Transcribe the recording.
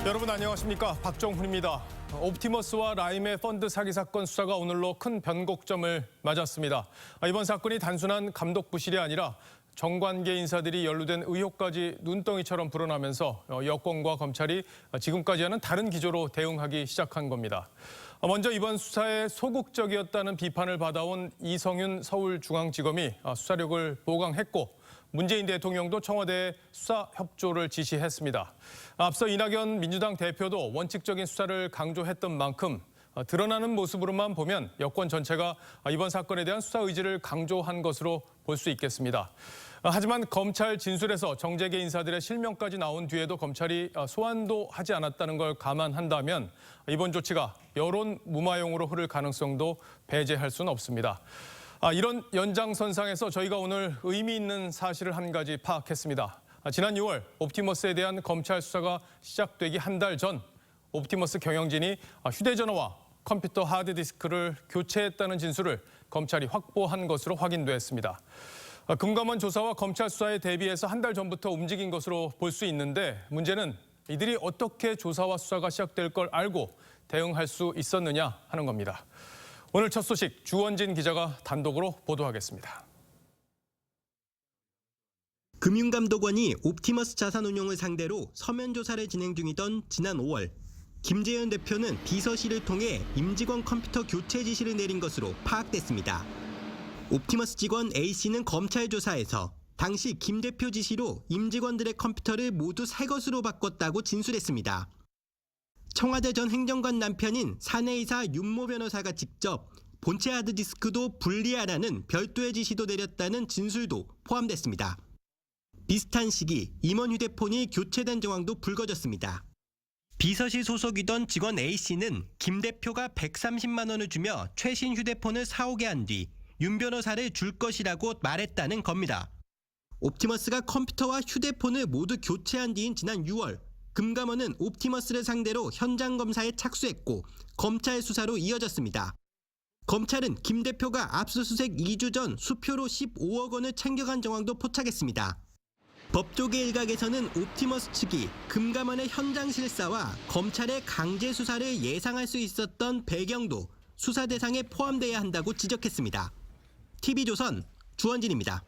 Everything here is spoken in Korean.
여러분 안녕하십니까? 박정훈입니다. 옵티머스와 라임의 펀드 사기 사건 수사가 오늘로 큰 변곡점을 맞았습니다. 이번 사건이 단순한 감독 부실이 아니라 정관계 인사들이 연루된 의혹까지 눈덩이처럼 불어나면서 여권과 검찰이 지금까지와는 다른 기조로 대응하기 시작한 겁니다. 먼저 이번 수사에 소극적이었다는 비판을 받아온 이성윤 서울중앙지검이 수사력을 보강했고 문재인 대통령도 청와대에 수사 협조를 지시했습니다. 앞서 이낙연 민주당 대표도 원칙적인 수사를 강조했던 만큼 드러나는 모습으로만 보면 여권 전체가 이번 사건에 대한 수사 의지를 강조한 것으로 볼 수 있겠습니다. 하지만 검찰 진술에서 정재계 인사들의 실명까지 나온 뒤에도 검찰이 소환도 하지 않았다는 걸 감안한다면 이번 조치가 여론 무마용으로 흐를 가능성도 배제할 수는 없습니다. 이런 연장선상에서 저희가 오늘 의미 있는 사실을 한 가지 파악했습니다. 지난 6월 옵티머스에 대한 검찰 수사가 시작되기 한 달 전 옵티머스 경영진이 휴대전화와 컴퓨터 하드디스크를 교체했다는 진술을 검찰이 확보한 것으로 확인됐습니다. 금감원 조사와 검찰 수사에 대비해서 한 달 전부터 움직인 것으로 볼 수 있는데 문제는 이들이 어떻게 조사와 수사가 시작될 걸 알고 대응할 수 있었느냐 하는 겁니다. 오늘 첫 소식 주원진 기자가 단독으로 보도하겠습니다. 금융감독원이 옵티머스 자산운용을 상대로 서면 조사를 진행 중이던 지난 5월 김재현 대표는 비서실을 통해 임직원 컴퓨터 교체 지시를 내린 것으로 파악됐습니다. 옵티머스 직원 A씨는 검찰 조사에서 당시 김 대표 지시로 임직원들의 컴퓨터를 모두 새 것으로 바꿨다고 진술했습니다. 청와대 전 행정관 남편인 사내이사 윤모 변호사가 직접 본체 하드디스크도 분리하라는 별도의 지시도 내렸다는 진술도 포함됐습니다. 비슷한 시기 임원 휴대폰이 교체된 정황도 불거졌습니다. 비서실 소속이던 직원 A씨는 김 대표가 130만 원을 주며 최신 휴대폰을 사오게 한 뒤 윤 변호사를 줄 것이라고 말했다는 겁니다. 옵티머스가 컴퓨터와 휴대폰을 모두 교체한 뒤인 지난 6월 금감원은 옵티머스를 상대로 현장 검사에 착수했고 검찰 수사로 이어졌습니다. 검찰은 김 대표가 압수수색 2주 전 수표로 15억 원을 챙겨간 정황도 포착했습니다. 법조계 일각에서는 옵티머스 측이 금감원의 현장 실사와 검찰의 강제 수사를 예상할 수 있었던 배경도 수사 대상에 포함돼야 한다고 지적했습니다. TV조선 주원진입니다.